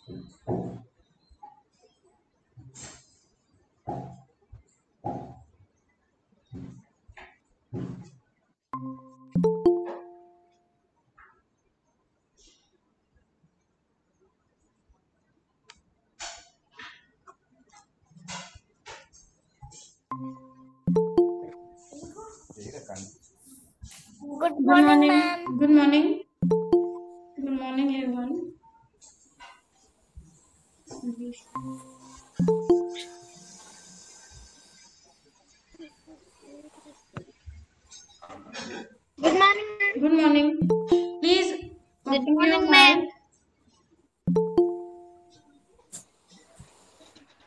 Good Good morning, morning. ma'am. Good morning. Good morning, everyone. Good morning, ma'am. Good morning. Please Good open your morning, mic. ma'am.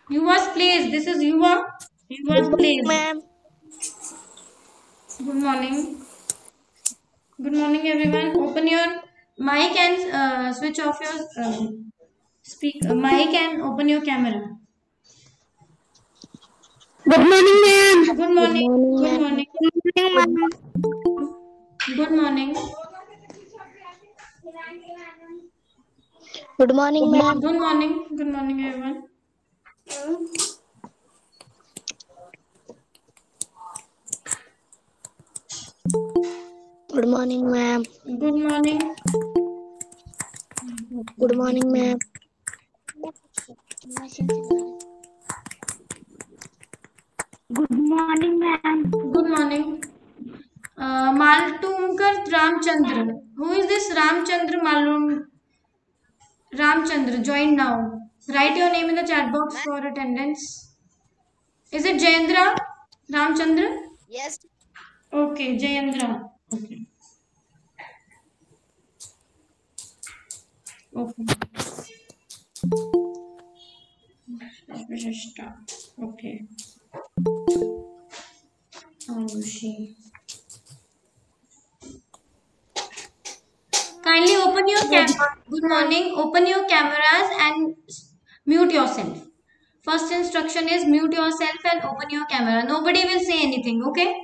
You was placed. This is you are. You was placed. Ma'am. Good morning. Good morning, everyone. Open your mic and switch off your mic and open your camera. Good morning, ma'am. Good Good morning. morning, Good ma'am. morning. Good morning, ma'am. Good morning. Good morning, ma'am. Good morning. Good morning, everyone. Good morning, ma'am. Good morning. Good morning, ma'am. Good morning, ma'am. Good morning. Maltumkar Ramchandra. Who is this Ramchandra Malum? Ramchandra, join now. Write your name in the chat box for attendance. Is it Jayendra Ramchandra? Yes. Okay, Jayendra. Okay. Okay. Vishishta. Okay. Arushi. Kindly open your Good good morning, ma'am. morning. Open your cameras and mute yourself. First instruction is mute yourself and open your camera. Nobody will say anything, okay?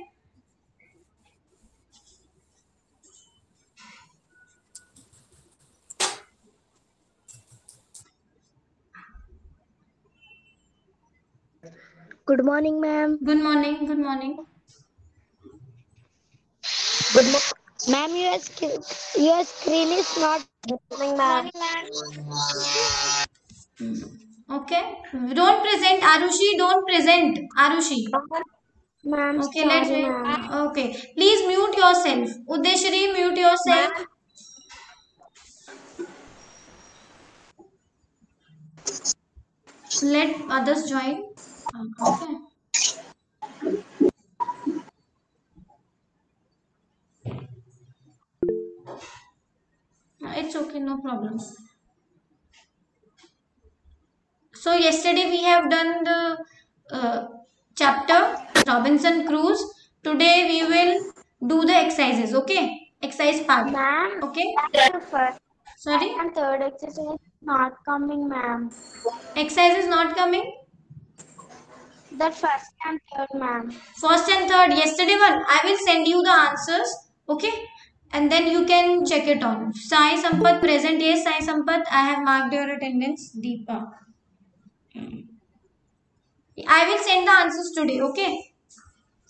Good morning, ma'am. Good morning. Good morning. Good morning. Ma'am, your screen is not opening, ma'am. Okay. Don't present Arushi. Don't present Arushi. Ma'am, Okay, let's sorry, wait. ma'am. Okay. Please mute yourself. Udeshri, mute yourself. Ma'am. Let others join. Okay. It's okay, no problem. So yesterday we have done the chapter Robinson Crusoe. Today we will do the exercises. Okay, exercise part. Ma'am, Okay. the first Sorry, and third exercise is not coming, ma'am. exercise is not coming. The first and third, ma'am. First and third, yesterday one. I will send you the answers. Okay, and then you can check it on. Sai Sampath present. Yes, Sai Sampath. I have marked your attendance. Deepa. I will send the answers today. Okay.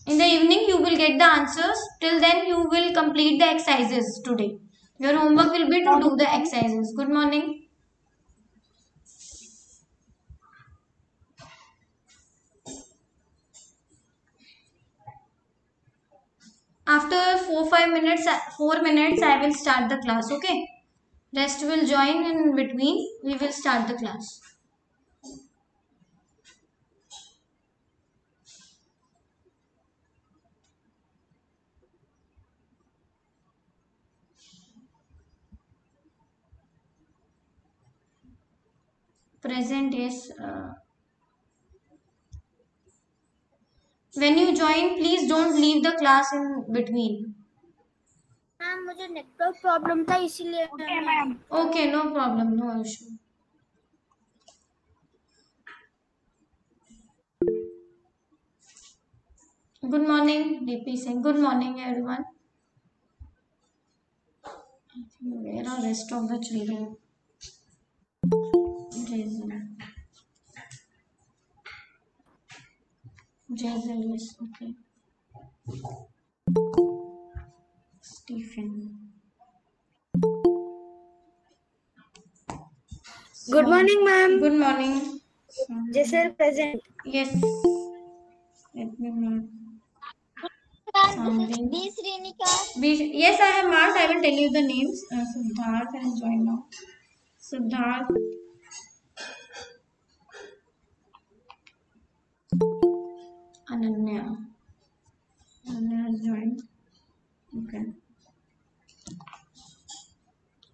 In the evening, you will get the answers. Till then, you will complete the exercises today. Your homework will be to do the exercises. Good morning. After 4 minutes, I will start the class. Okay. Rest will join in between. We will start the class. Present is. When you join, please don't leave the class in between. Ma'am मुझे network problem था इसीलिए okay ma'am Okay, no problem, no issue. Good morning, DP Singh. Good morning, everyone. Where are rest of the children? Jazel, yes, okay. Stephen. Good morning, ma'am. Good morning. Jaisal present. Yes. Let me mark. B. Srinika. Yes, I have marked. I will tell you the names. Siddharth has joined now. Siddharth. Ananya. Ananya has joined. Okay.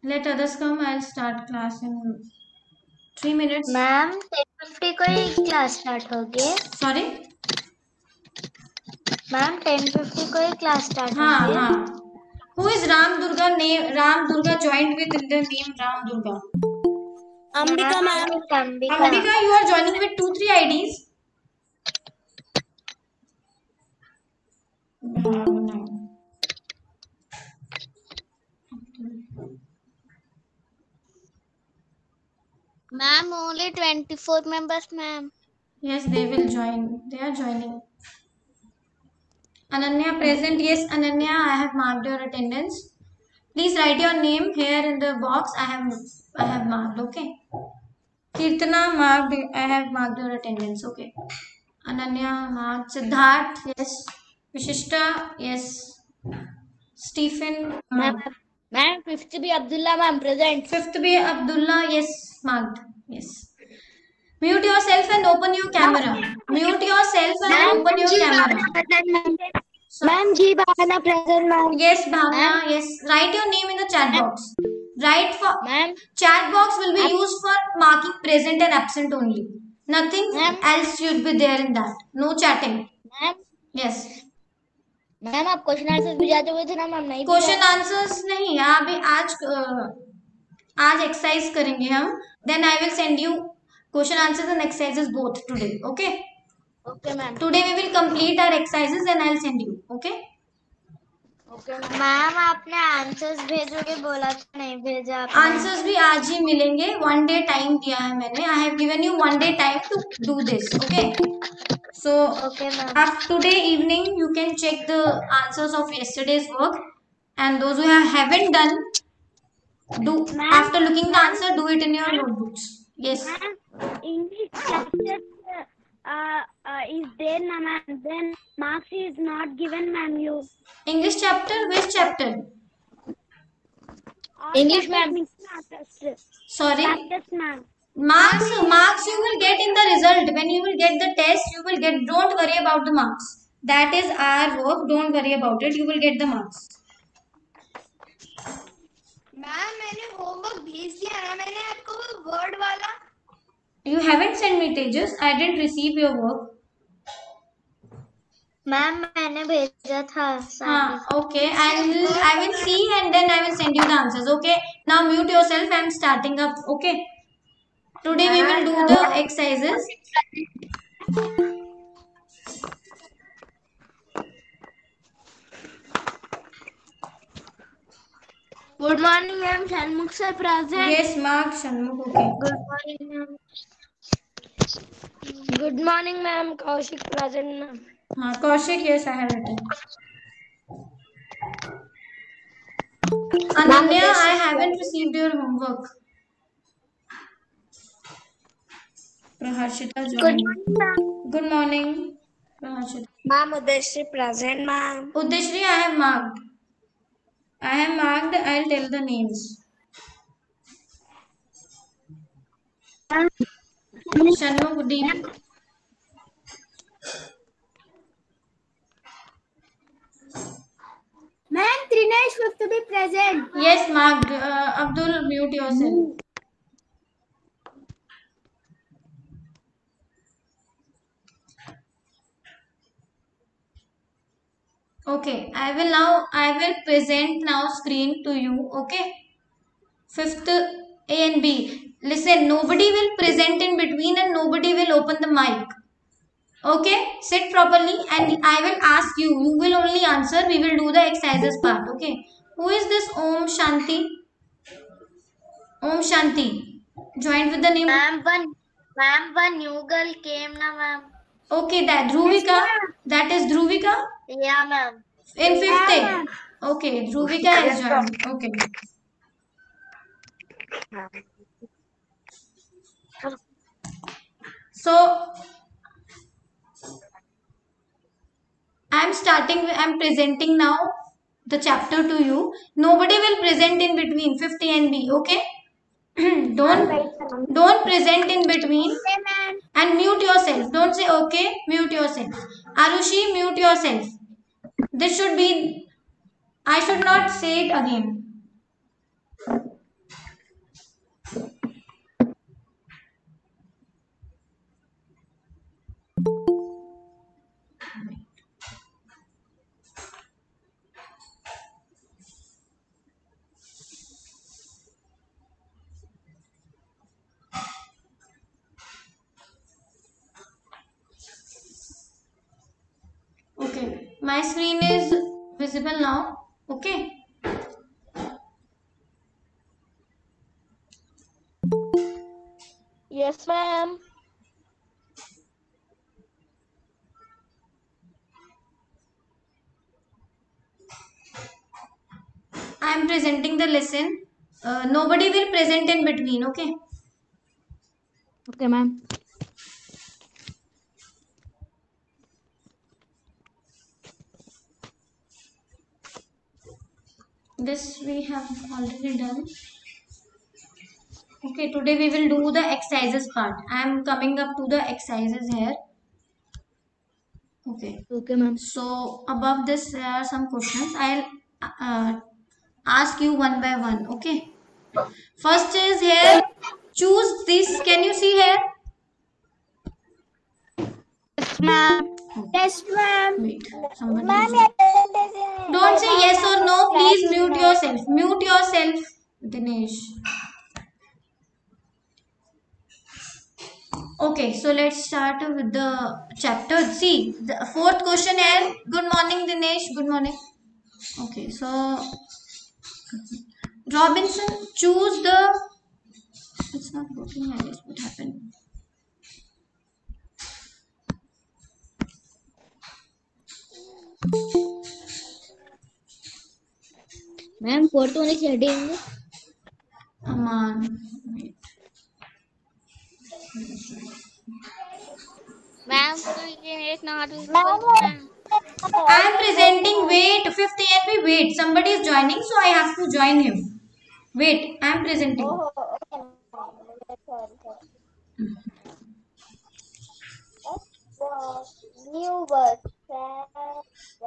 Let others come. I'll start class in 3 minutes. Ma'am 10:50 को ही class start होगी. Sorry? Ma'am 10:50 को ही class start हाँ होगी. हाँ. Who is Ram Durga? Name Ram Durga joined with the name Ram Durga. Ambika ma'am. Ambika, you are joining with 2-3 IDs. Bhavna. Ma'am, only 24 members, ma'am. Yes, they will join. They are joining. Ananya present. Yes, Ananya, I have marked your attendance. Please write your name here in the box. I have marked. Okay. Kirtana marked. I have marked your attendance. Okay. Ananya marked. Siddharth. Yes. Vishishta. Yes. Stephen. Ma'am, 5th B. Abdullah, ma'am, present. 5th B. Abdullah. Yes. Marked. Yes. Mute yourself and open your camera. Mute yourself and open your camera. Ma'am, G Bhavana present, ma'am. Yes, Bhavna. Yes. Write your name in the chat box. Write for Ma'am. Chat box will be used for marking present and absent only. Nothing else should be there in that. No chatting. Ma'am. Yes. Ma'am आप question answers भेजाते हुए थे ना ma'am. नहीं question answers नहीं. अभी आज exercise करेंगे हम. Then I will send you question answers and exercises both today. Okay. Okay, ma'am. Today we will complete our exercises and I'll send you. Okay. Ma'am आपने आंसर्स भेजोगे बोला था, नहीं भेजा आपने. आंसर्स भी आज ही मिलेंगे. 1 day टाइम दिया है मैंने. I have given you 1 day time to do this. Okay. So Okay, ma'am. after today evening you can check the answers of yesterday's work, and those who haven't done, do after looking the answer, do it in your notebooks. Yes. English chapter is there, na ma'am. Then marks is not given, ma'am. You English chapter? Which chapter? English, ma'am. Sorry. Chapters, ma'am. Marks you will get in the result. When you will get the test, you will get. Don't worry about the marks. That is our work. Don't worry about it. You will get the marks. Ma'am मैंने homework भेज दिया ना मैंने आपको वो word वाला. You haven't sent me Tejas. I didn't receive your work. Ma'am मैंने भेजा था. Okay. I will see and then I will send you the answers. Okay. Now mute yourself. I am starting up. Okay. Today we will do the exercises. Good morning, ma'am. Shanmukh sir present. Yes, Mark Shanmukh. Okay. Good morning, ma'am. Good morning, ma'am. Kaushik present, ma'am. Kaushik, yes, I have written. Ananya, I haven't received your homework. Praharshita joined. Good morning, ma'am. Good morning, Praharshita. Ma'am, Udeshri present, ma'am. Udeshri, I have marked. I'll tell the names. Shanmukh, Deep. Ma'am, Trinesh have to be present. Yes, marked. Abdul, mute yourself. Okay, I will present now screen to you. Okay. 5th A and B. Listen, nobody will present in between and nobody will open the mic. Okay, sit properly and I will ask you. You will only answer. We will do the exercises part. Okay. Who is this Om Shanti? Om Shanti. Joined with the name. Ma'am, one new girl came, na ma'am. Okay, that Dhruvika. That is Dhruvika Yeah, ma'am. in 5th A. Okay, Dhruvika has joined. Okay. So I'm presenting now the chapter to you. Nobody will present in between 5th A and B. Okay. don't present in between and mute yourself. Don't say okay, mute yourself. Arushi, mute yourself. This should be, I should not say it again. Okay, my screen is visible now. Okay. Yes, ma'am. I am presenting the lesson. Nobody will present in between. Okay. Okay, ma'am. This we have already done. Okay, today we will do the exercises part. I am coming up to the exercises here. Okay. Okay, ma'am. So above this there are some questions. I'll ask you one by one. Okay. First is here. Choose this. Can you see here? Yes, ma'am. Yes, ma'am. Wait. Somebody. Don't say yes or no. Please mute yourself. Mute yourself, Dinesh. Okay, so let's start with the chapter. See, the 4th question is, good morning Dinesh, good morning. Okay, so Robinson, choose the, it's not working, I guess, what happened? Ma'am, 4th one is heading. Aman, wait. Ma'am, it's not. I am presenting, wait, 5th ANB, wait, somebody is joining, so I have to join him. Wait, I am presenting.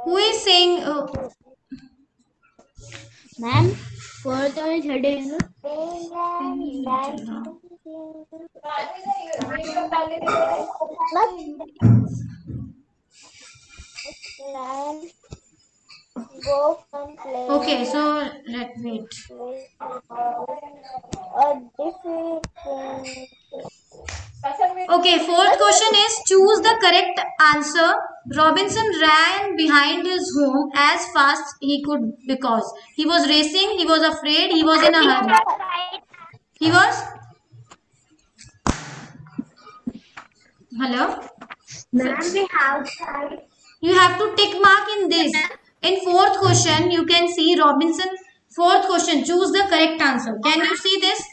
Who is saying, Ma'am, 4th one is heading. okay, so let wait. Okay, 4th question is choose the correct answer. Robinson ran behind his home as fast he could because he was racing, he was afraid, he was in a hurry. He was? Hello? You have to tick mark in this. In 4th question, you can see Robinson. 4th question, choose the correct answer. Can you see this?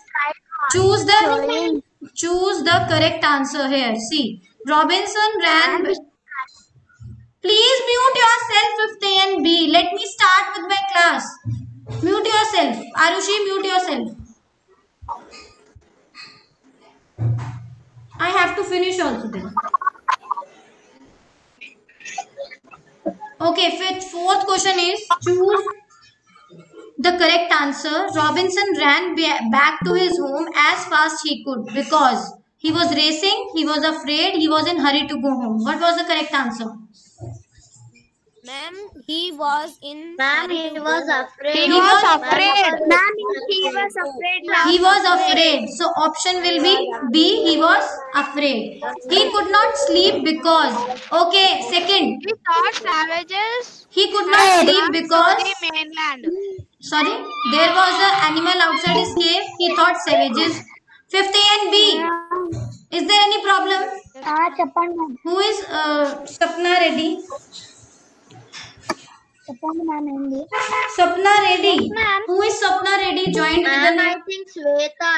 Choose the correct answer here. See, Robinson ran. Please mute yourself, 5th A and B. Let me start with my class. Mute yourself. Arushi, mute yourself. I have to finish also then. Okay, 4th question is choose the correct answer. Robinson ran back to his home as fast he could because he was racing, he was afraid, he was in hurry to go home. What was the correct answer? Ma'am, he was in. Ma'am, he was afraid. He was Ma'am, he was afraid. He was afraid. So option will be B. He was afraid. He could not sleep because. Okay, second. We saw savages. He could not sleep because. The mainland. Sorry, there was an animal outside his cave. He thought savages. 5th A and B. Is there any problem? చెప్పండి ma'am. Who is Sapna Reddy? చెప్పండి ma'am ఏంది? Sapna Reddy. Who is Sapna Reddy? Joined with the Ma'am, I name think Sweta.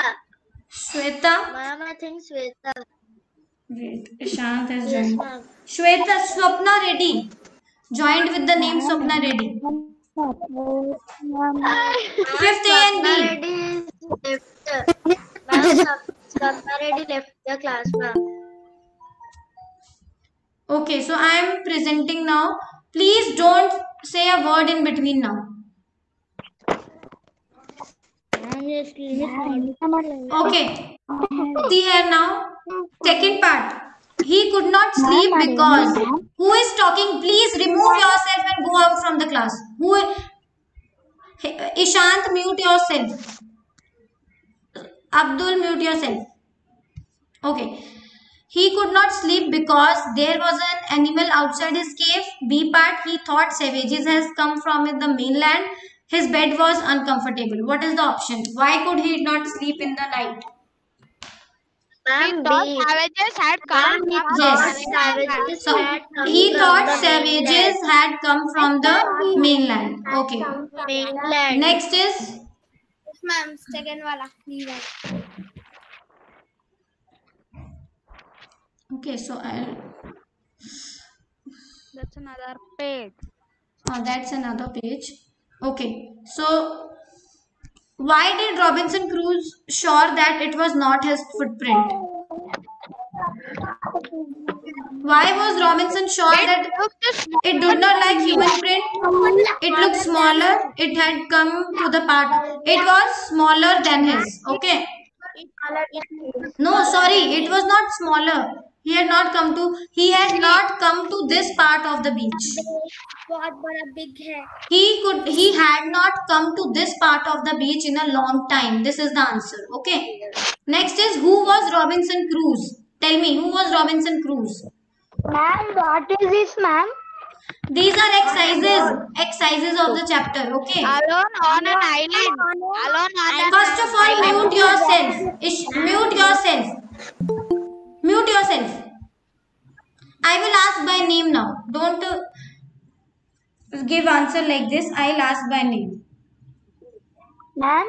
Shweta. Ma'am, I think Sweta. Wait, Ishant has Yes, joined. ma'am. Shweta, Swapna Reddy. Joined with the name Swapna Reddy. Fifth A and B. Swapna Reddy is left. Ma'am, Swapna Reddy left the class, ma'am. Okay, so I am presenting now. Please don't say a word in between now. Okay, see here now. Second part. He could not sleep because. Who is talking? Please remove yourself and go out from the class. Who? Ishant, mute yourself. Abdul, mute yourself. Okay. He could not sleep because there was an animal outside his cave. B part, he thought savages has come from the mainland. His bed was uncomfortable. What is the option? Why could he not sleep in the night? Ma'am, B. Savages had come. Yes. Savages So had come he from thought the savages had come from the mainland. Okay. mainland. Next is Ma'am, second wala. okay. So I'll. That's another page. That's another page. Okay. So why did Robinson Crusoe sure that it was not his footprint? Why was Robinson sure that it did not like human print? It looked smaller. It had come to the part. It was smaller than his. Okay. No, sorry. It was not smaller. He had not come to this part of the beach. He had not come to this part of the beach in a long time. This is the answer. Okay. Next is, who was Robinson Crusoe? Tell me, who was Robinson Crusoe? Ma'am, what is this, ma'am? These are exercises of the chapter. Okay. Alone on an island. Alone on an First of all, mute yourself. Mute yourself. Mute yourself. I will ask by name now. Don't give answer like this. I'll ask by name. Ma'am,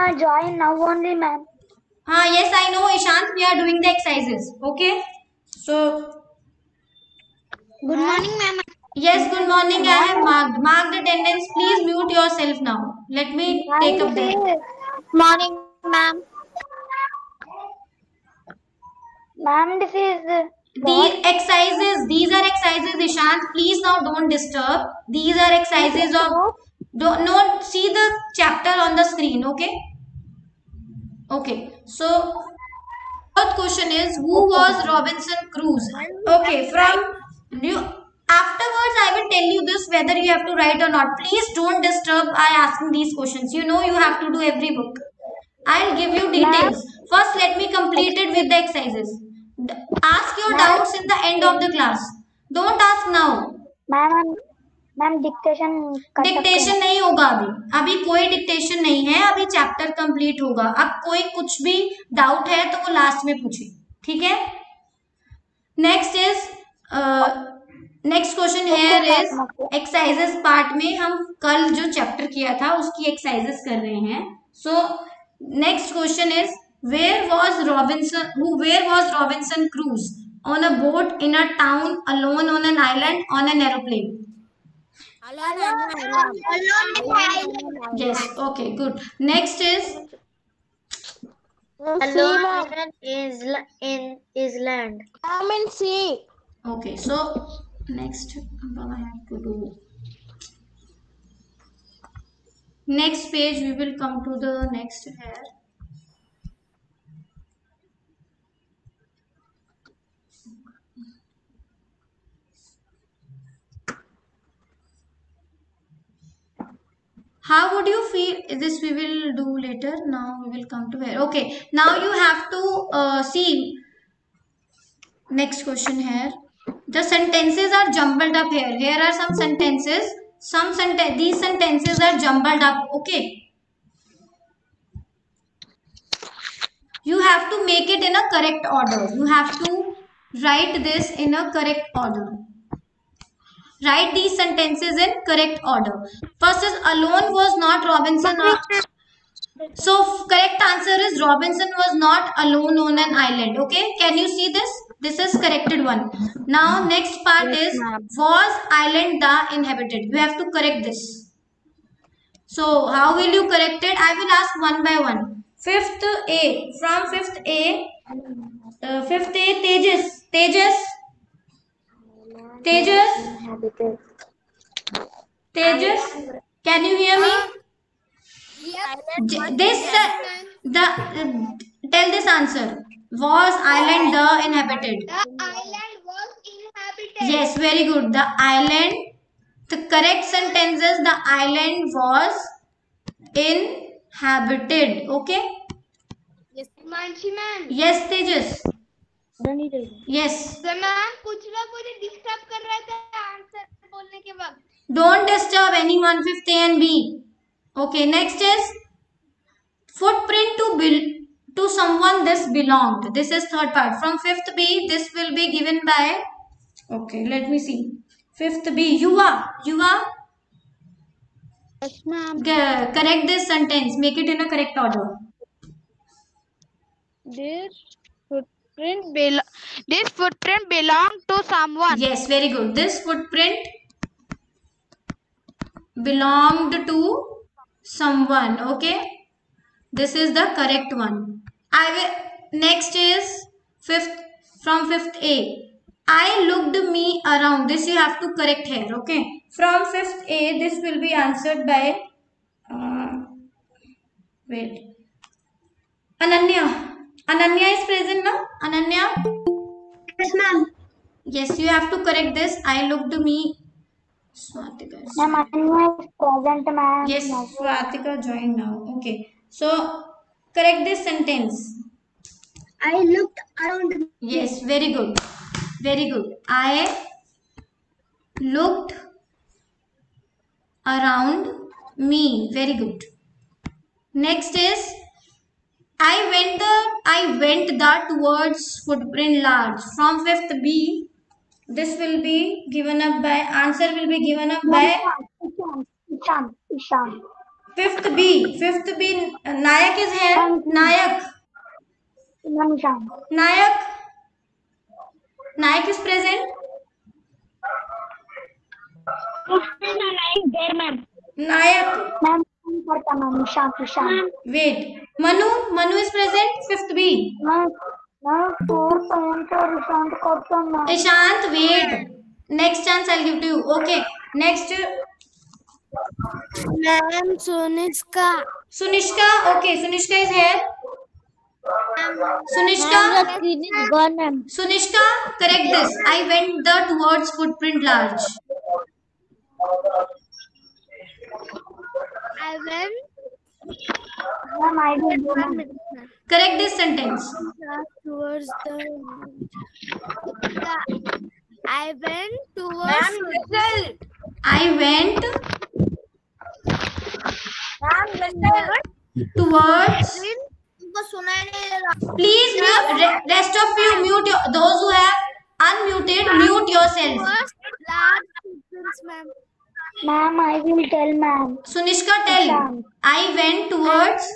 I joined now only, ma'am. Yes, I know, Ishant. We are doing the exercises. Okay. So, Good morning, ma'am. yes, good morning. I have marked attendance. Please mute yourself now. Let me take up the. Morning, ma'am. Ma'am, this is These are exercises, Ishant. Please now don't disturb. These are exercises of. Don't see the chapter on the screen. Okay. Okay. So, fourth question is, who was Robinson Crusoe? Okay. From you. Afterwards, I will tell you this whether you have to write or not. Please don't disturb by asking these questions. You know you have to do every book. I'll give you details. First, let me complete it with the exercises. Ask your doubts in the end of the class. Don't ask now. Ma'am dictation dictation नहीं होगा अभी कोई dictation नहीं है. अभी chapter complete होगा. अब कोई कुछ भी डाउट है तो वो लास्ट में पूछे. ठीक है. Next question here is exercises part में हम कल जो चैप्टर किया था उसकी एक्सरसाइजेस कर रहे हैं. So next question is, where was Robinson Crusoe? On a boat, in a town, alone on an island, on an aeroplane? Alone on an island. Yes. Okay. Good. Next is Alone in island. I'm in sea. okay. So next, I have to do. Next page. We will come to the next here. How would you feel? This we will do later. Now we will come to here. Okay. Now you have to see. Next question here. The sentences are jumbled up here. Here are some sentences. These sentences are jumbled up. Okay. You have to make it in a correct order. You have to write this in a correct order. Write these sentences in correct order. First is alone was not Robinson. So correct answer is Robinson was not alone on an island. Okay, can you see this? This is corrected one. Now next part is was island the inhabited. You have to correct this. So how will you correct it? I will ask one by one. Fifth A. From fifth A. Fifth A. Tejas. Can you hear me? Tell this answer. Was island the inhabited? The island was inhabited. Yes, very good. The island. The correct sentence is the island was inhabited. Okay. Yes, Manshi ma'am. Yes, Tejas. Yes. So ma'am, कुछ लोग मुझे disturb कर रहे थे answer बोलने के वक्त. Don't disturb anyone. Fifth A and B. Okay. Next is footprint to someone this belonged. This is third part. From fifth B, this will be given by. Okay. Let me see. Fifth B. Yuva. Yes, ma'am. Correct this sentence. Make it in a correct order. This footprint belonged to someone. Yes, very good. This footprint belonged to someone. Okay. This is the correct one. Next is from fifth A. I looked me around. This you have to correct here. Okay. From fifth A, this will be answered by wait. Ananya. Ananya is present now? Ananya? Yes, ma'am. Yes, you have to correct this. I looked me. Swatika. Ma'am, Anya is present, ma'am. Yes, Swatika joined now. Okay. So, correct this sentence. I looked around. Yes, very good. Very good. I looked around me. Very good. Next is I went the towards footprint large. From fifth B, this will be given up by answer will be given up by Ishan. fifth B. Nayak is here. Nayak is present. There, ma'am. Nayak. Ma'am, Ishan. Wait. Manu is present. Fifth B. Ishant, wait. Next chance I'll give to you. Okay. Next. Ma'am, Sunishka. Okay. Sunishka is here. Sunishka, correct this. I went the towards footprint large. I went Correct this sentence. towards I went towards I went towards. Please mute, rest of you mute those who have unmuted, mute yourself. large footprints, ma'am. Ma'am, I will tell, ma'am. Sunishka, tell. I went towards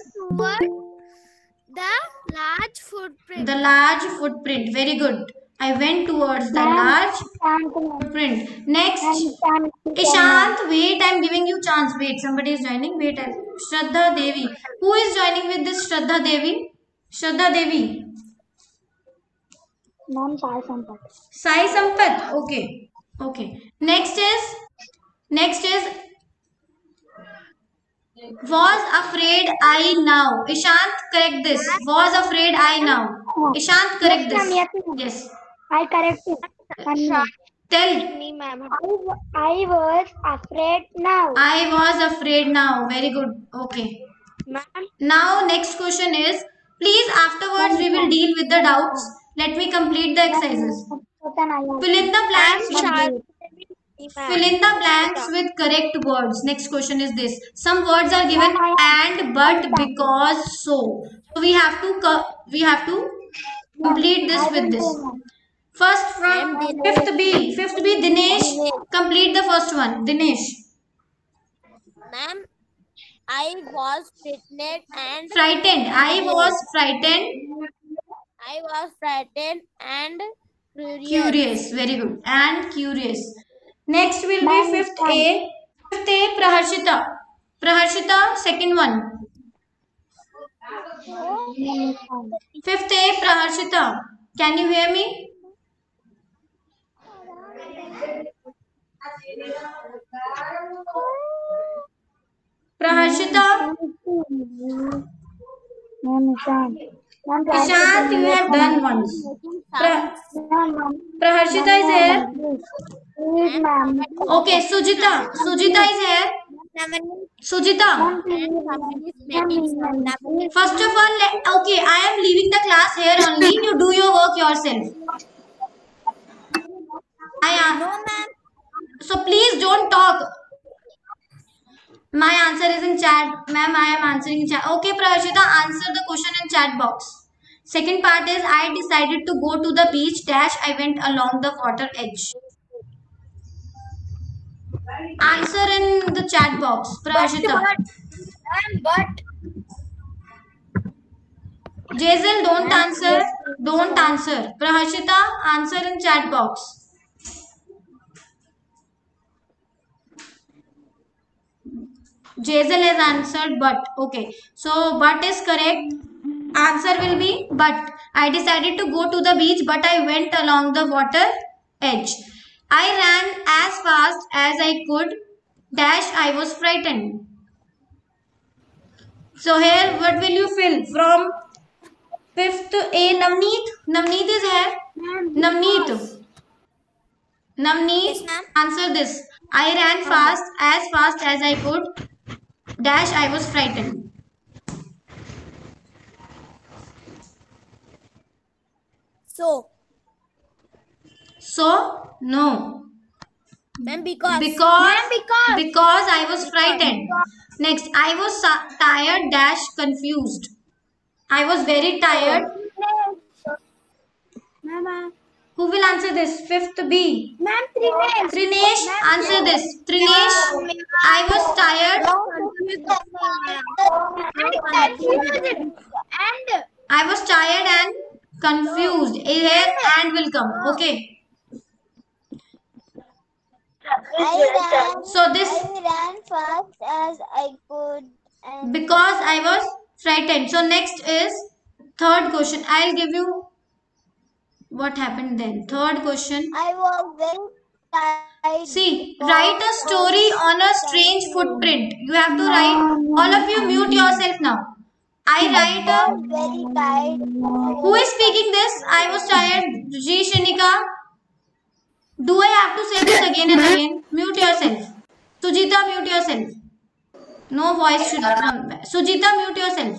The large footprint. the large footprint. Very good. I went towards the large footprint. Next, Ishant, wait, I'm giving you chance. Wait, somebody is joining. Wait, Shraddha Devi. Who is joining with this Shraddha Devi? Shraddha Devi. Ma'am, Sai Sampat. Sai Sampat. Okay. Okay. Next is was afraid I now. Ishant, correct this. Was afraid I now. Ishant, correct this. Yes. I correct it. Tell. Me, ma'am. I was afraid now. I was afraid now. Very good. Okay. Ma'am. Now next question is, please afterwards we will deal with the doubts. Let me complete the exercises. Fill in the blanks. Fill in the blanks with correct words. Next question is this. Some words are given and, but, because, so. So we have to complete this with this. First from fifth B. Dinesh, complete the first one. Dinesh. Ma'am, I was frightened and Frightened. I was frightened. Curious. Very good. And curious. Next will be fifth A. Praharshita, second one. Fifth A, Praharshita. Can you hear me? Praharshita. Ishant, you have done once. Praharshita is here. Okay, Sujita. Sujita is here. Sujita. First of all, okay, I am leaving the class here only. You do your work yourself. So please don't talk. My answer is in chat. Ma'am, I am answering in chat. Okay, Praharshita, answer the question in chat box. Second part is, I decided to go to the beach dash. I went along the water edge. Answer in the chat box, Praharshita. But Jazel, don't answer. Don't answer. Praharshita, answer in chat box. Jazel has answered but. Okay. So but is correct. Answer will be but. I decided to go to the beach but I went along the water edge. I ran as fast as I could. Dash, I was frightened. So here what will you fill from fifth A? Navneet. Navneet is here. Navneet. Navneet, answer this. I ran fast as I could. Dash, I was frightened. So, No. ma'am, because I was frightened. Next, I was tired dash confused. I was very tired. Who will answer this? Fifth B. Trinesh, answer this. Trinesh, I was tired. I was tired and confused. Here and will come. Okay. So this I ran fast as I could. And because I was frightened. So next is third question. I'll give you what happened then. Third question. I was very tired. See, write a story on a strange footprint. You have to write. All of you mute yourself now. I write a. Very tired. Who is speaking this? I was tired. G. Shinika. Do I have to say this again and again? Mute yourself. Sujita, mute yourself. No voice should come. Sujita, mute yourself.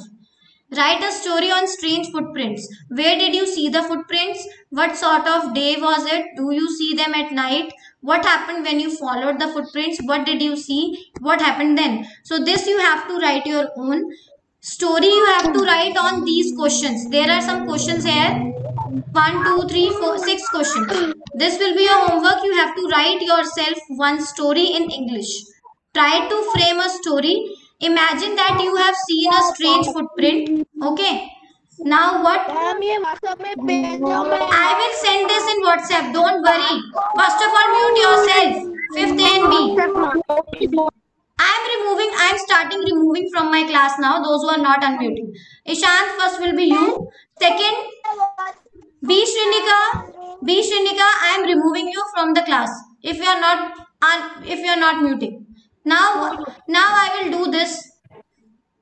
Write a story on strange footprints. Where did you see the footprints? What sort of day was it? Do you see them at night? What happened when you followed the footprints? What did you see? What happened then? So this you have to write your own story. You have to write on these questions. There are some questions here. 1, 2, 3, 4, 6 questions. This will be your homework. You have to write yourself one story in English. Try to frame a story. Imagine that you have seen a strange footprint. Okay. Now what? I will send this in WhatsApp. Don't worry. First of all, mute yourself. Fifth A and B. I am starting removing from my class now. Those who are not unmuting. Ishant, first will be you. Second, B Shrinika, I am removing you from the class. If you are not muting. Now I will do this.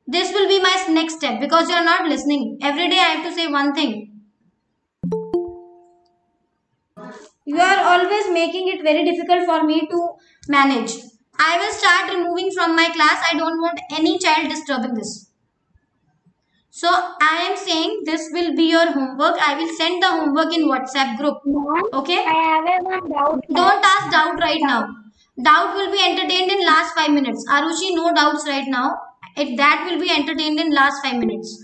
This will be my next step because you are not listening. Every day I have to say one thing. You are always making it very difficult for me to manage. I will start removing from my class. I don't want any child disturbing this. So I am saying this will be your homework. I will send the homework in WhatsApp group. Okay? I have one doubt. Don't ask doubt right now. Doubt will be entertained in last 5 minutes. Arushi, no doubts right now. That will be entertained in last 5 minutes.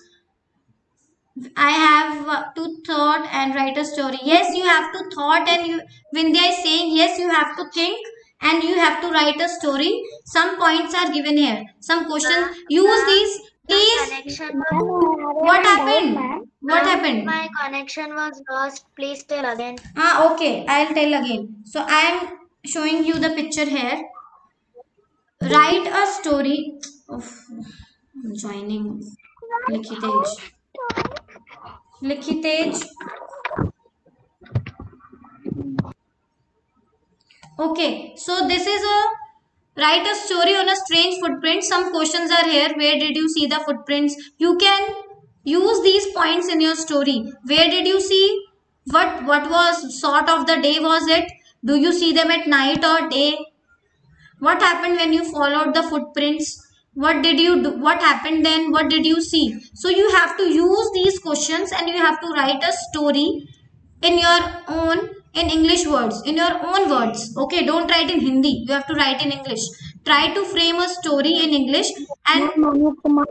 I have to thought and write a story. Yes, you have to thought, and you, Vindhya is saying yes, you have to think and you have to write a story. Some points are given here. Some questions. Use these. Please. Connection Ma'am, was, I have What one doubt, happened? ma'am. What happened? my connection was lost. Please tell again. Okay, I'll tell again. So I am showing you the picture here. Write a story of joining Likhitej. Likhitej. Okay, so this is a write a story on a strange footprint. Some questions are here. Where did you see the footprints? You can use these points in your story. Where did you see? What was sort of the day was it? Do you see them at night or day? What happened when you followed the footprints? What did you do? What happened then? What did you see? So you have to use these questions and you have to write a story in your own, in English words, in your own words. Okay, don't write in Hindi. You have to write in English. Try to frame a story in English, and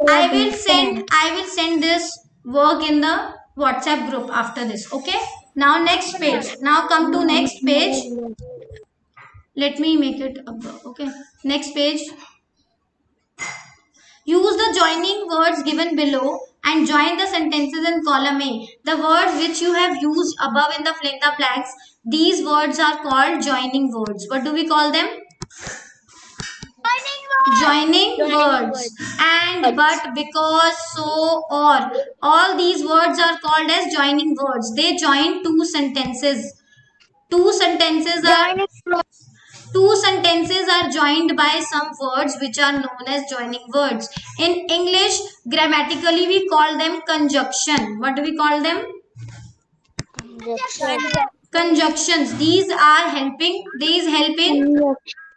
I will send this work in the WhatsApp group after this. Okay. Now next page. Now come to next page. Let me make it above. Okay. Next page. Use the joining words given below and join the sentences in column A. The words which you have used above in the fill in the blanks, these words are called joining words. What do we call them? Joining words. And, but, because, so, or. All these words are called as joining words. They join two sentences. Two sentences are joined by some words which are known as joining words. In English, grammatically we call them conjunction. What do we call them? Conjunctions. These are helping.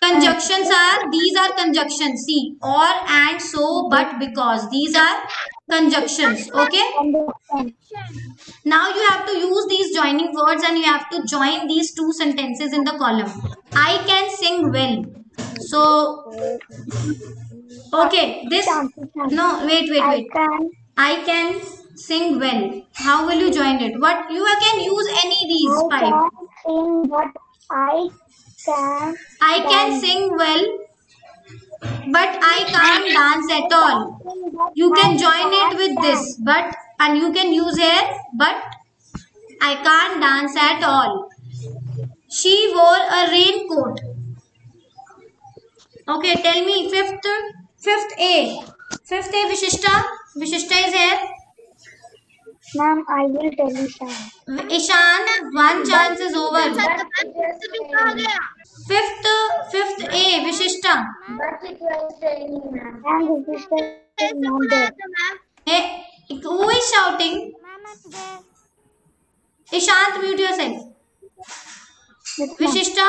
Conjunctions are, these are conjunctions. See, or, and, so, but, because. These are conjunctions. Okay. Now you have to use these joining words and you have to join these two sentences in the column. I can sing well. So, okay, this, no, wait. I can sing well. How will you join it? What, you can use any these five. I can sing well, but I can't dance at all. You can join it with this, but, and you can use here, but I can't dance at all. She wore a raincoat. Okay, tell me fifth A. Fifth A, Vishishta. Vishishta is here. Ma'am, I will tell you, Sam. Ishan, one chance is over. Fifth A, Vishishta. Hey, who is shouting? Ishant, mute yourself. Vishishta.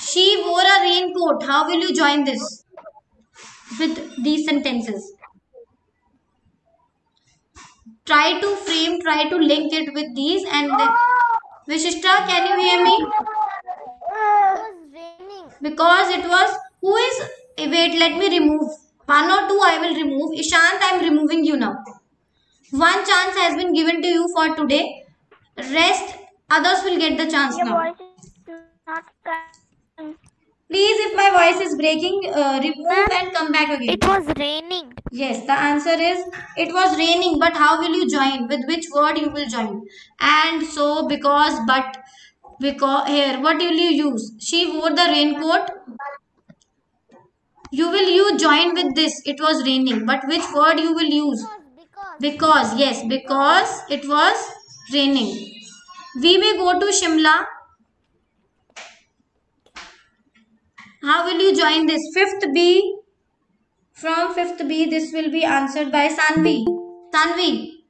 She wore a raincoat. How will you join this with these sentences? Try to frame, try to link it with these, and then Vishishta, can you hear me? Because it was, who is, wait, let me remove. One or two I will remove. Ishant, I am removing you now. One chance has been given to you for today. Rest, others will get the chance now. Please, if my voice is breaking, remove and come back again. It was raining. Yes, the answer is it was raining, but how will you join? With which word you will join? And, so, because, but, because, here, what will you use? She wore the raincoat. You join with this. It was raining, but which word you will use? Because, yes, because it was raining. We may go to Shimla. How will you join this? Fifth B. From fifth B, this will be answered by Sanvi. Sanvi.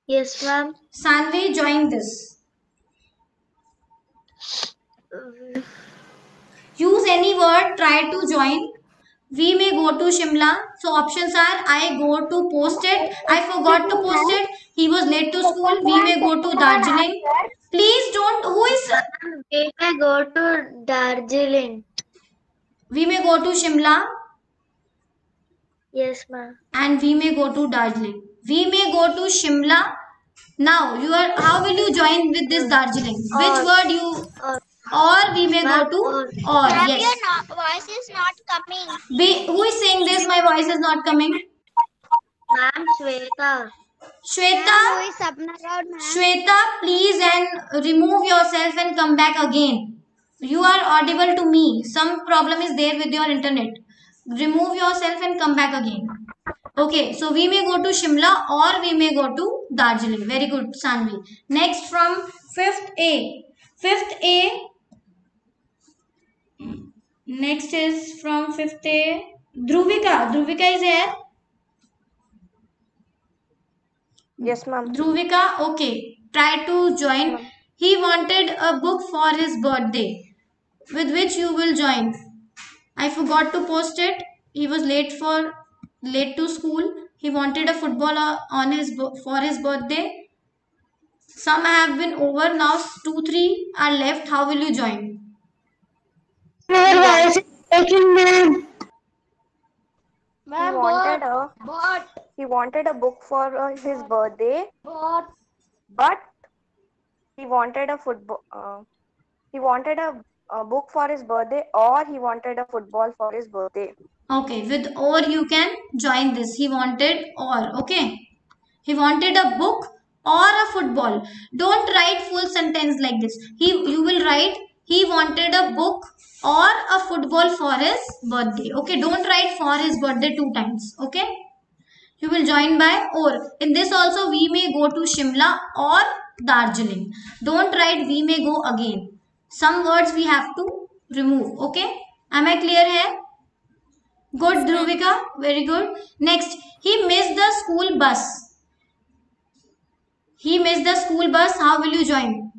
Yes, ma'am. Sanvi, join this. Use any word, try to join. We may go to Shimla. So options are, I go to post it. I forgot to post it. He was late to school. We may go to Darjeeling. Please don't, who is? We may go to Darjeeling. We may go to Shimla. Yes, ma'am. And we may go to Darjeeling. We may go to Shimla. Now you are. How will you join with this Darjeeling? Which Or. word you? Or. Or we may go Ma'am, to or. or. Ma'am, Yes. your voice is not coming. Who is saying this? My voice is not coming. Ma'am, Shweta. Shweta. Who is Sapna Raut, ma'am? Shweta, please and remove yourself and come back again. You are audible to me. Some problem is there with your internet. Remove yourself and come back again. Okay, so we may go to Shimla or we may go to Darjeeling. Very good, Sanvi. Next from 5th A. 5th A. Next is from 5th A. Dhruvika. Dhruvika is here. Yes, ma'am. Dhruvika, okay. Try to join. He wanted a book for his birthday. With which you will join. I forgot to post it. He was late to school. He wanted a football on for his birthday. Some have been over now. 2-3 are left. How will you join? Your voice is breaking, ma'am. He wanted a book for his birthday, but he wanted a football. He wanted a book for his birthday, or he wanted a football for his birthday. Okay, with or you can join this. He wanted or. Okay. He wanted a book or a football. Don't write full sentence like this. You will write he wanted a book or a football for his birthday. Okay, don't write for his birthday 2 times. Okay, you will join by or. In this also we may go to Shimla or Darjeeling. Don't write we may go again. Some words we have to remove. Okay, am I clear here? Good, Dhruvika. Very good. Next, he missed the school bus. He missed the school bus. How will you join?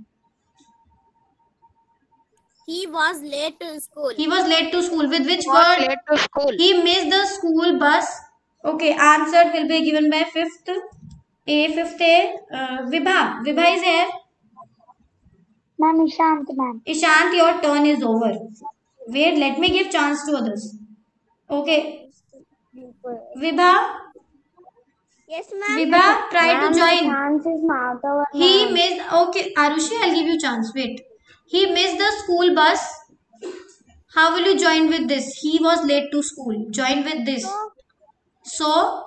He was late to school. He was late to school. With which word? Late to school. He missed the school bus. Okay, answer will be given by 5th A. 5th A. Vibha. Vibha is here. Ma'am, Ishant, ma'am. Ishant, your turn is over. Wait, let me give chance to others. Okay. Vibha. Yes, ma'am. Vibha, try to join. Chance is not over. He missed. Okay, Arushi, I'll give you chance. Wait. He missed the school bus. How will you join with this? He was late to school. Join with this. So,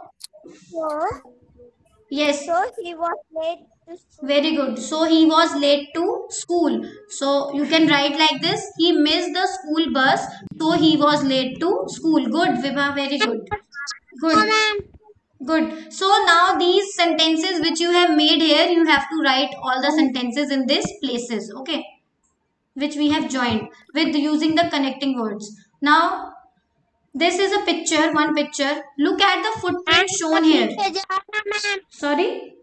yes. So he was late to school. Very good. So he was late to school. So you can write like this. He missed the school bus. So he was late to school. Good, Vibha. Very good. Good. Good. So now these sentences which you have made here, you have to write all the sentences in these places. Okay. Which we have joined with using the connecting words. Now, this is a picture, one picture. Look at the footprint shown here. Sorry?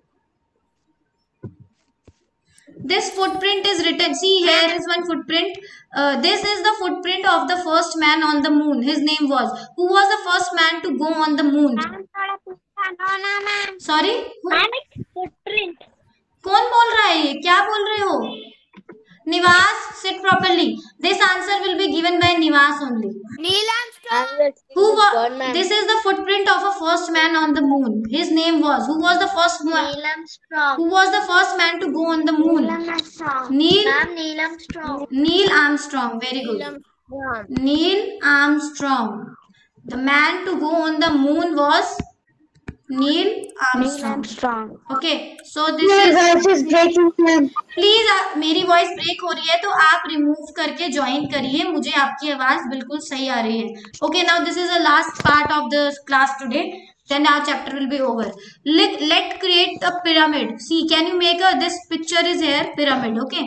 This footprint is written. See, here is one footprint. This is the footprint of the first man on the moon. His name was. Who was the first man to go on the moon? Sorry? Footprint. कौन बोल रहा है ये? क्या बोल रहे हो? Nivas, sit properly. This answer will be given by Nivas only. Neil Armstrong. This is the footprint of a first man on the moon. His name was. Who was the first man? Neil Armstrong. Who was the first man to go on the moon? Neil. Ma'am, Neil Armstrong. Neil Armstrong. Very good. Neil Armstrong. The man to go on the moon was Neil Armstrong. Okay. So this Your is. voice is breaking, ma'am. Please मेरी voice break हो रही है तो आप remove करके join करिए. मुझे आपकी आवाज बिल्कुल सही आ रही है. Okay, now this is the last part of the class today. Then our chapter will be over. Let create a pyramid. See, can you make this picture is here pyramid. Okay.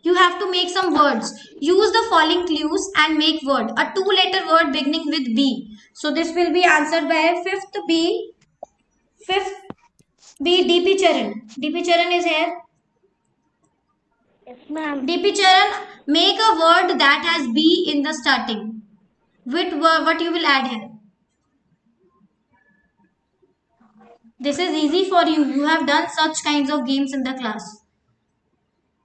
You have to make some words. Use the following clues and make word. A 2-letter word beginning with B. So this will be answered by 5th B. 5th B. DP Charan. DP Charan is here. Yes, ma'am. DP Charan, make a word that has B in the starting. With what you will add here? This is easy for you. You have done such kinds of games in the class.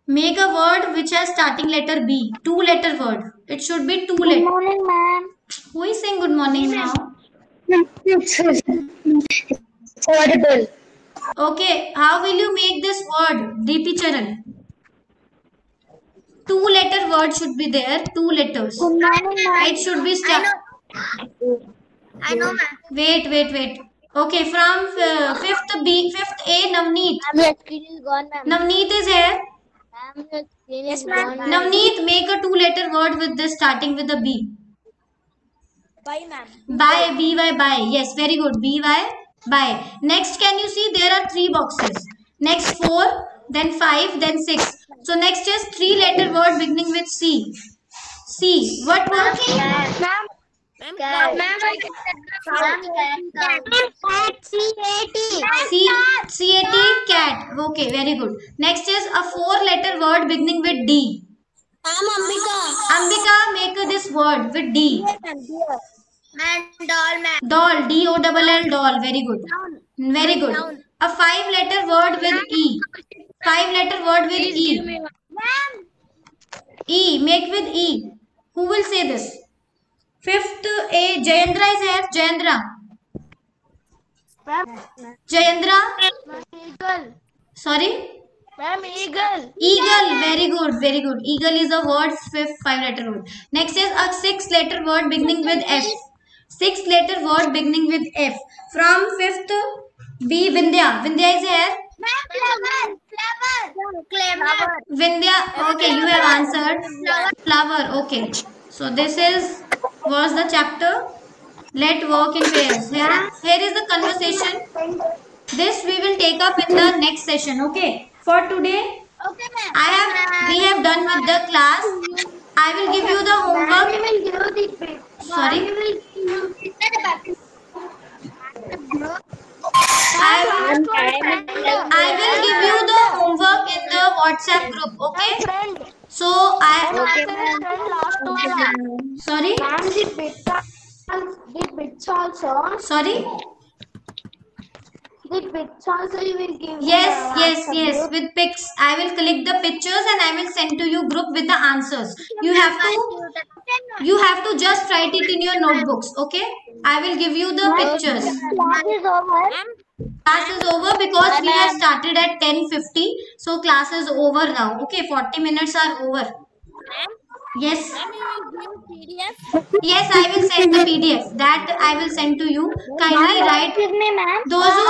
Make a word which has starting letter B. 2-letter word. It should be 2 letter. Good morning, ma'am. Who is saying good morning now? It's horrible. Okay, how will you make this word? DP Charan. 2-letter word should be there. 2 letters. It should be I know, ma'am. Wait. Okay, from fifth A, Navneet. Ma'am, your screen is gone, ma'am. Navneet is here. Ma'am, your screen Yes, is ma'am. gone. Navneet, make a 2-letter word with this starting with a B. Bye, ma'am. By, BY, by. Yes, very good. BY, by. Next, can you see there are 3 boxes. Next 4, then 5, then 6. So next is 3-letter word beginning with C. C. What word? Ma'am. Ma'am, C-A-T, cat. Okay, very good. Next is a 4-letter word beginning with D. Ambika, make this word with D. Man, doll, man. Doll, D-O-L-L, doll. Very good. Very good. A 5-letter word with E. 5-letter word with E. E, make with E. Who will say this? 5th A, Jayendra is here. Jayendra. Jayendra. Eagle. Sorry? Ma'am, eagle. Eagle. Very good. Very good. Eagle is a word, 5-letter word. Next is a 6-letter word beginning with F. 6-letter word beginning with F. From 5th B, Vindhya. Vindhya is here. Clever. Vindhya. Okay, you have answered. Flower. Okay. So this was the chapter. Let work in pairs. Here is the conversation. This we will take up in the next session. Okay. For today, Okay, ma'am. we have done with the class. I will give you the homework. Sorry. I will give you the homework in the WhatsApp group. Okay. So sorry. The bits also. Sorry. The bits also you will give. Yes. With pics, I will click the pictures and I will send to you group with the answers. You have to just write it in your notebooks. Okay. I will give you the pictures. Class is over because we have started at 10:50. So class is over now. Okay. 40 minutes are over. Yes. Yes, I will send the PDF. That I will send to you. Kindly write. Those who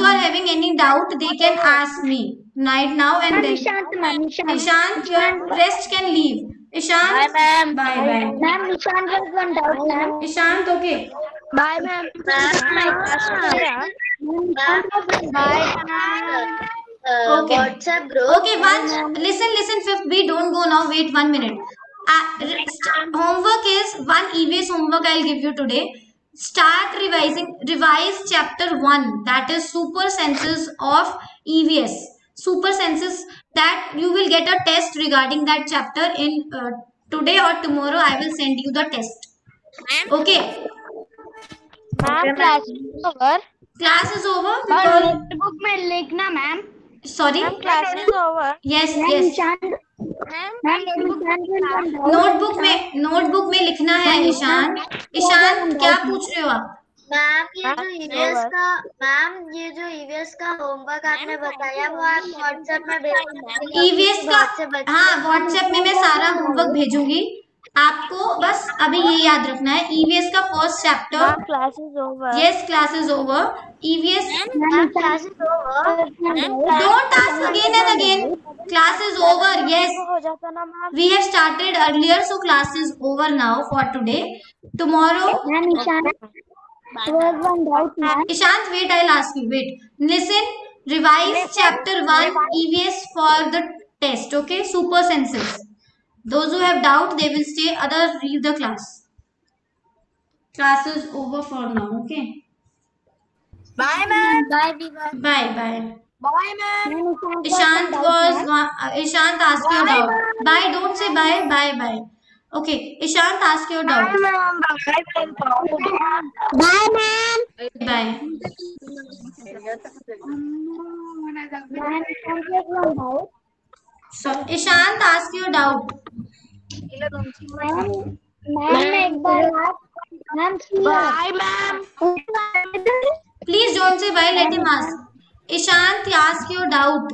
are having any doubt, they can ask me right now and then. Ishant, your rest can leave. Ishant, bye. Ma'am, Nishant has one doubt, ma'am. Ishant, okay. Bye, ma'am. Okay. WhatsApp group. Okay, listen, 5th B, don't go now. Wait 1 minute. Homework is one EVS homework I'll give you today. Revise chapter 1, that is super senses of EVS. Super senses, that you will get a test regarding that chapter in today or tomorrow. I will send you the test. Okay. Ma'am, class is over. Class is over because Notebook में लिखना, ma'am. sorry. Class is over. Yes. Notebook में लिखना है ईशान क्या पूछ रहे हो आप? मैम ये जो ईवीएस का होमवर्क आपने बताया वो आप व्हाट्सएप में भेज ईवीएस का हाँ व्हाट्सएप में मैं सारा होमवर्क भेजूंगी आपको. बस अभी ये याद रखना है ईवीएस का first chapter. Class is over. Yes, class is over. EVS. Class is over. Don't ask again and again. Class is over. Yes. We have started earlier, so class is over now for today. Tomorrow. Ishant, wait, I'll ask you. Wait. Listen. Revise chapter 1 EVS for the test. Okay. Super senses. Those who have doubt, they will stay. Others leave the class. Class is over for now. Okay. Bye, ma'am. Bye. Bye, ma'am. Ishant ask your doubt. Bye. Don't say bye. Bye. Okay. Ishant ask your doubt. Bye, ma'am. Bye. So Ishant ask your doubt. Ma'am एक बार ma'am Bye, ma'am. Please don't say bye. Let him ask. Ishant, ask your doubt.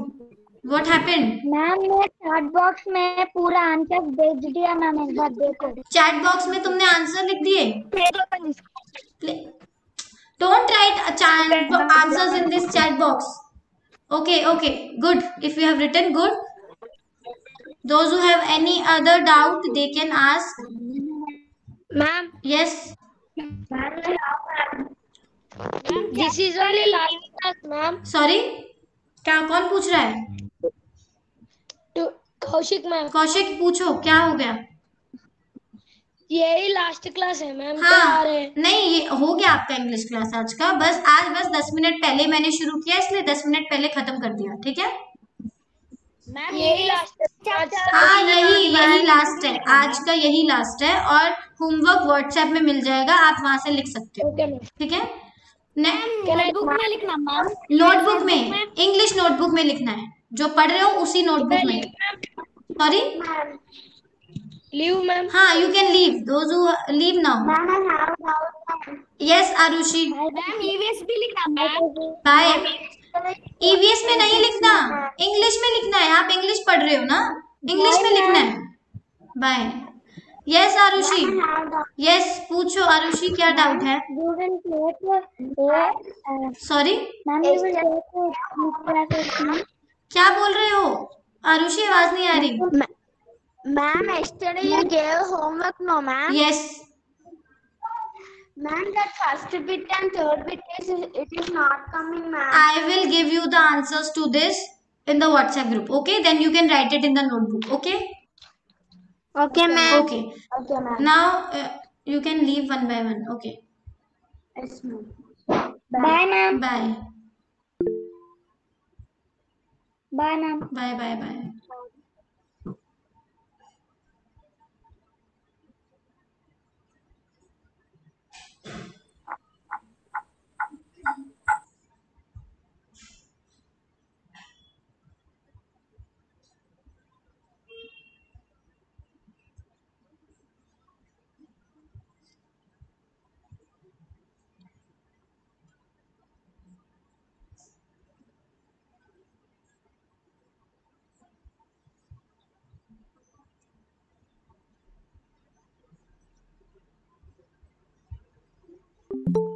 What happened? Ma'am मैं chat box में पूरा answer भेज दिया ma'am, एक बार देखो। Chat box में तुमने आंसर लिख दिए? Don't write answers in this chat box. Okay, good. If you have written, good. Those who have any other doubt, they can ask. Ma'am, Yes. this is only last class, ma'am. Sorry. क्या कौन पूछ रहा है? To Kaushik ma'am. Kaushik पूछो क्या हो गया? यही लास्ट क्लास है मैम, क्या आ रहे हैं? नहीं, ये हो गया आपका इंग्लिश क्लास आज का। बस 10 मिनट पहले मैंने शुरू किया, इसलिए 10 मिनट पहले खत्म कर दिया। ठीक है मैम यही लास्ट हाँ, यही लास्ट है आज का, यही लास्ट है। और होमवर्क व्हाट्सएप में मिल जाएगा, आप वहां से लिख सकते हो। Okay ma'am. ठीक है, नोटबुक में लिखना मैम। नोटबुक में, इंग्लिश नोटबुक में लिखना है, जो पढ़ रहे हो उसी नोटबुक में। Sorry, leave ma'am. हाँ, you can leave, those who leave now. Yes Arushi, ma'am EVS भी लिखना मैम। बाय। ईवीएस में नहीं लिखना, इंग्लिश में लिखना है। आप इंग्लिश पढ़ रहे हो ना, इंग्लिश में लिखना है। बाय। यस आरुषि, यस पूछो आरुषि, क्या डाउट है? सॉरी, क्या बोल रहे हो आरुषि? आवाज नहीं आ रही। Ma'am, yesterday you gave homework, no ma'am? Yes, Ma'am, that first bit and third bit it is not coming, ma'am. I will give you the answers to this in the WhatsApp group. Okay, then you can write it in the notebook. Okay. Okay, ma'am. Okay. Okay, ma'am. Now you can leave one by one. Okay. Yes, ma'am. Bye ma'am. Bye. Bye ma'am. Bye.